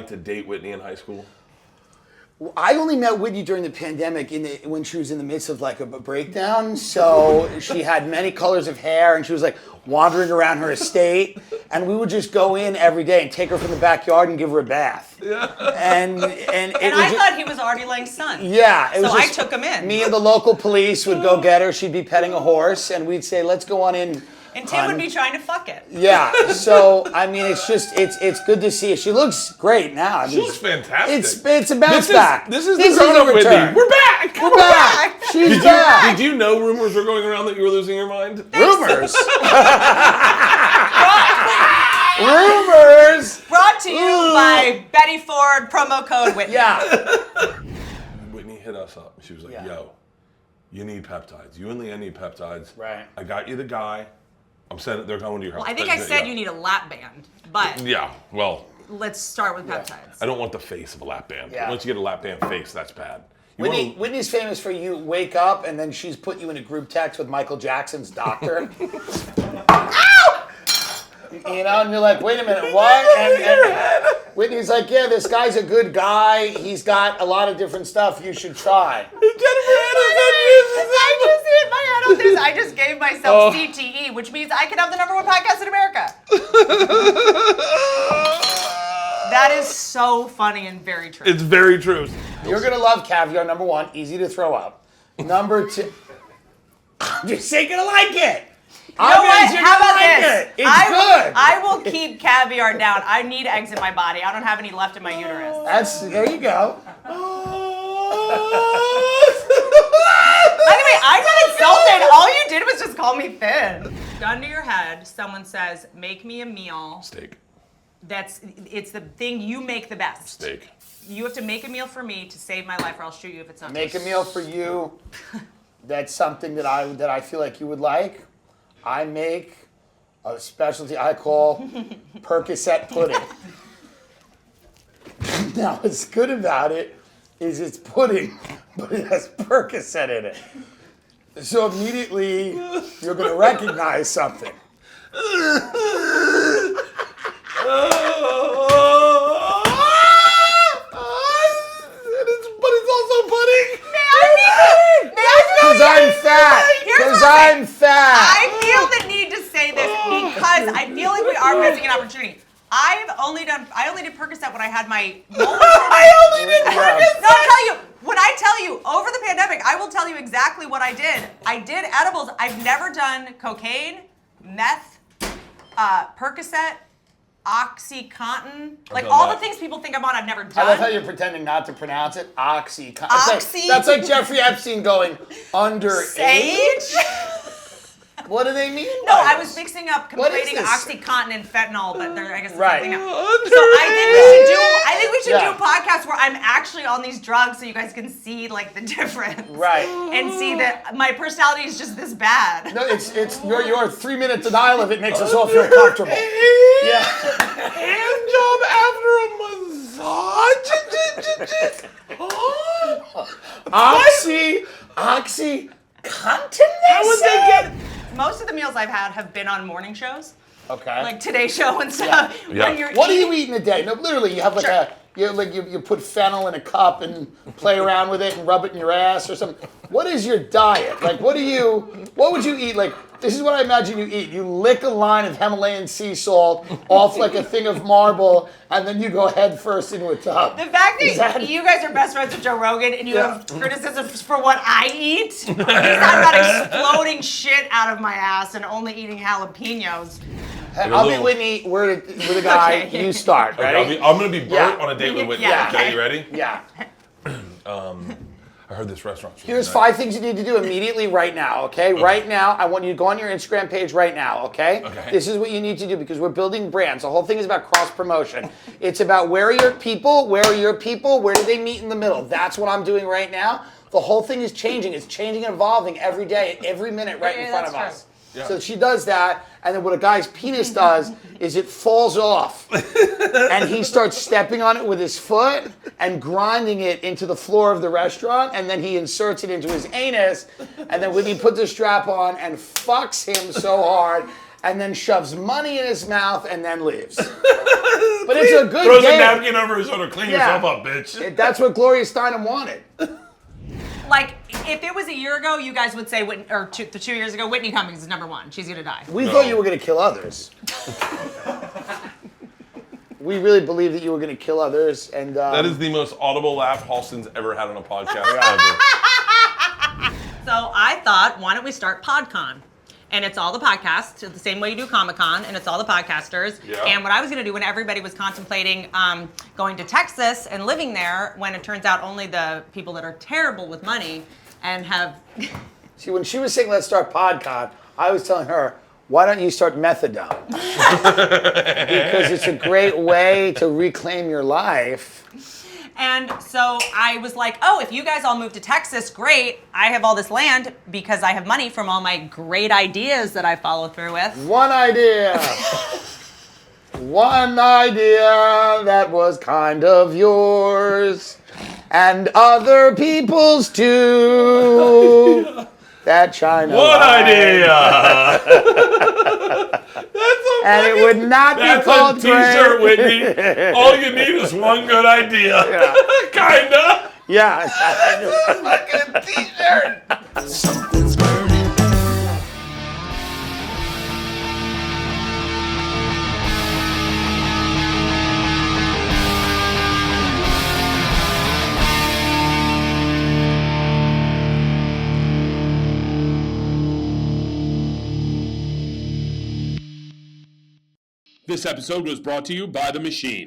like to date Whitney in high school? I only met Whitney during the pandemic when she was in the midst of like a breakdown. So she had many colors of hair and she was like wandering around her estate. And we would just go in every day and take her from the backyard and give her a bath. Yeah. And I thought he was already like son. Yeah. So I took him in. Me and the local police would go get her. She'd be petting a horse and we'd say, let's go on in. And Tim would be trying to fuck it. Yeah, so I mean, it's good to see. She looks great now. I mean, she looks fantastic. It's a bounce back. This is the grown-up Whitney. We're back. We're back. She's back. Did you know rumors were going around that you were losing your mind? Rumors. Rumors. Brought to you by Betty Ford, promo code Whitney. Yeah. Whitney hit us up. She was like, "Yo, you need peptides. You and Leanne need peptides. Right. I got you the guy. I'm saying they're going to your house." Well, I think I said you need a lap band, but yeah, well, let's start with peptides. I don't want the face of a lap band. Yeah. Once you get a lap band face, that's bad. Whitney's famous for you wake up and then she's put you in a group text with Michael Jackson's doctor. Ow! You know, and you're like, wait a minute, what? And Whitney's like, yeah, this guy's a good guy. He's got a lot of different stuff you should try. I just gave myself CTE, which means I can have the #1 podcast in America. That is so funny and very true. It's very true. You're going to love Caviar, #1, easy to throw up. #2, I'm just saying going to like it. You know what? How about this? It's good. I will keep Caviar down. I need eggs in my body. I don't have any left in my uterus. There you go. By the way, I got insulted. All you did was just call me thin. Gun to your head, someone says, make me a meal. Steak. It's the thing you make the best. Steak. You have to make a meal for me to save my life or I'll shoot you if it's not. Make a meal for you. That's something that I feel like you would like. I make a specialty I call Percocet pudding. Now, what's good about it is it's pudding, but it has Percocet in it. So immediately, you're going to recognize something. But it's also pudding. Because I'm fat. Because I'm fat. I feel the need to say this because I feel like we are missing an opportunity. I only did Percocet when I had my molar. I only did Percocet. No, I'll tell you. When I tell you, over the pandemic, I will tell you exactly what I did. I did edibles. I've never done cocaine, meth, Percocet, OxyContin. Like all the things people think I'm on, I've never done. I love how you're pretending not to pronounce it. OxyContin. That's like Jeffrey Epstein going underage. What do they mean? No, I was mixing up conflating OxyContin and fentanyl, but I guess it's something else. So I think we should do a podcast where I'm actually on these drugs so you guys can see like the difference. Right. And see that my personality is just this bad. No, it's your 3-minute denial of it makes us all feel comfortable. Yeah. Hand job after a massage. OxyContin. How would they get? Most of the meals I've had have been on morning shows. Okay. Like Today Show and stuff. Yeah. When you're What do you eat in a day? No, literally, you have like you put fennel in a cup and play around with it and rub it in your ass or something. What is your diet? Like, what would you eat? Like, this is what I imagine you eat. You lick a line of Himalayan sea salt off like a thing of marble, and then you go head first into a tub. The fact that you guys are best friends with Joe Rogan and you have criticisms for what I eat, because I'm not exploding shit out of my ass and only eating jalapenos. I'll be Whitney. We're the guy. Okay. You start. Ready? I'm going to be Bert on a date with Whitney. Yeah. Okay, you ready? Yeah. I heard this restaurant's really Here's nice. 5 things you need to do immediately right now, okay? Right now, I want you to go on your Instagram page right now, okay? Okay. This is what you need to do because we're building brands. The whole thing is about cross-promotion. It's about where are your people, where do they meet in the middle? That's what I'm doing right now. The whole thing is changing. It's changing and evolving every day, every minute right in front of us. Yeah. So she does that, and then what a guy's penis does is it falls off, and he starts stepping on it with his foot and grinding it into the floor of the restaurant, and then he inserts it into his anus, and then Whitney puts a strap on and fucks him so hard and then shoves money in his mouth and then leaves. But it's a good Throws game. a napkin over his shoulder. Clean yourself up, bitch. That's what Gloria Steinem wanted. Like, if it was a year ago, you guys would say, or 2 years ago, Whitney Cummings is number one. She's gonna die. We thought you were going to kill others. We really believed that you were going to kill others, and that is the most audible laugh Halston's ever had on a podcast ever. So I thought, why don't we start PodCon? And it's all the podcasts, the same way you do Comic-Con, and it's all the podcasters. Yeah. And what I was going to do when everybody was contemplating going to Texas and living there, when it turns out only the people that are terrible with money and have... See, when she was saying, let's start PodCon, I was telling her, why don't you start methadone? Because it's a great way to reclaim your life. And so I was like, oh, if you guys all move to Texas, great. I have all this land because I have money from all my great ideas that I follow through with. One idea. One idea that was kind of yours. And other people's too. That China One line. idea. And it would not be called That's a t-shirt, Greg. Whitney. All you need is one good idea. Yeah. Kinda. Yeah. Fucking t-shirt. Something's burning. This episode was brought to you by The Machine.